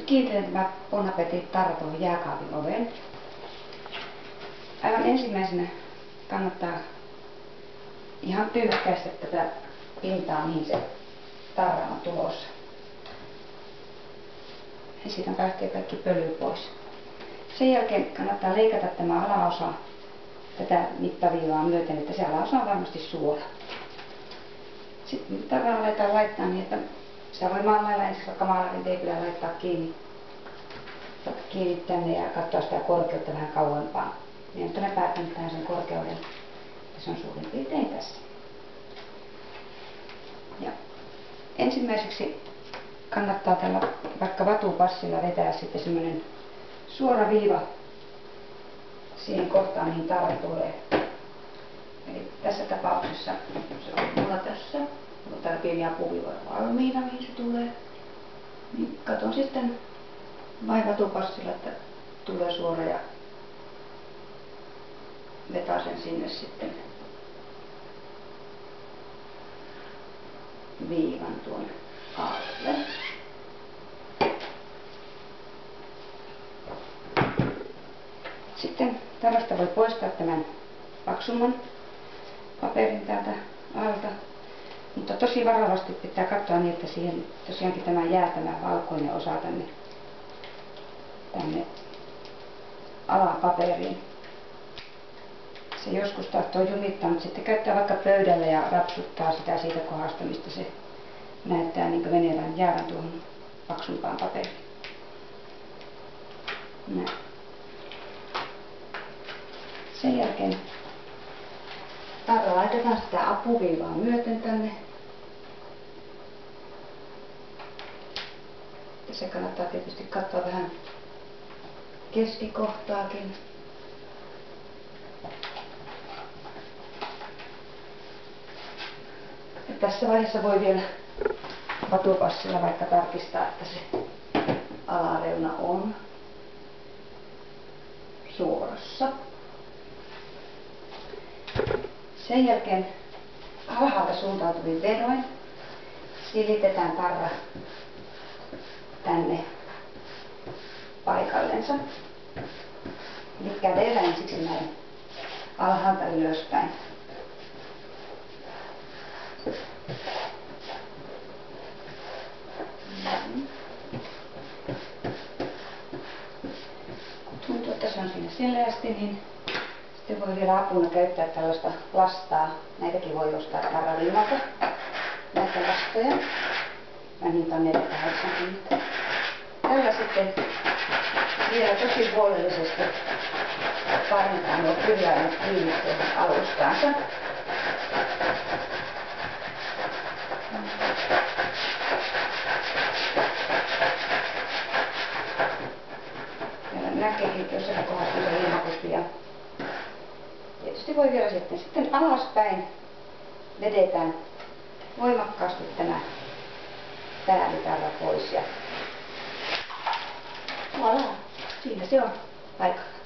kiinnitetään tämä Bon Appetit tarra tuohon jääkaapin oveen. Aivan ensimmäisenä kannattaa ihan pyyhkäistä tätä pintaa, mihin se tarra on tulossa. Ja siitä lähtee kaikki pöly pois. Sen jälkeen kannattaa leikata tämä alaosa tätä mittaviivaa myöten, että se alaosa on varmasti suora. Sitten tarraa aletaan laittaa niin, että sitä voi maalailla ensin vaikka maalarin teipillä laittaa kiinni tänne ja katsoa sitä korkeutta vähän kauempaa. Niin, että ne päätän tähän sen korkeuden. Ja se on suurin piirtein tässä. Ja ensimmäiseksi kannattaa tällä vaikka vatupassilla vetää sitten semmoinen suora viiva siihen kohtaan, mihin tarra tulee. Eli tässä tapauksessa se on mulla tässä. Mulla on täällä pieni apuviiva valmiina, mihin se tulee. Niin katon sitten vain vatupassilla, että tulee suora ja vetää sen sinne sitten viivan tuonne alle. Sitten tarrasta voi poistaa tämän paksumman paperin täältä alta, mutta tosi varovasti pitää katsoa niin, että siihen tosiaankin tämä valkoinen osa tänne alapaperiin. Se joskus tahtoo jumittaa, mutta sitten käyttää vaikka pöydällä ja rapsuttaa sitä siitä kohdasta, mistä se näyttää niin kuin jäävän tuohon paksumpaan paperiin. Näin. Sen jälkeen tarra laitetaan sitä apuviivaa myöten tänne. Ja se kannattaa tietysti katsoa vähän keskikohtaakin. Ja tässä vaiheessa voi vielä vatupassilla vaikka tarkistaa, että se alareuna on suorassa. Sen jälkeen alhaalta suuntautuvin veroin silitetään tarra tänne paikallensa. Eli kädellä ensiksi näin alhaalta ylöspäin. Kun tuntuu, että se on siinä sileästi, niin sitten voi vielä apuna käyttää tällaista lastaa. Näitäkin voi ostaa tarraviimalta. Näitä lastoja. Mä niitä on 480. Tällä sitten vielä tosi huolellisesti parentaa nuo kylläimet kiinni alustaansa. Täällä näkeekin, että jossain kohdassa on se ilmapussi. Tietysti voi vielä sitten alaspäin vedetään voimakkaasti tämä päällitarra pois ja voilà, siinä se on paikalla.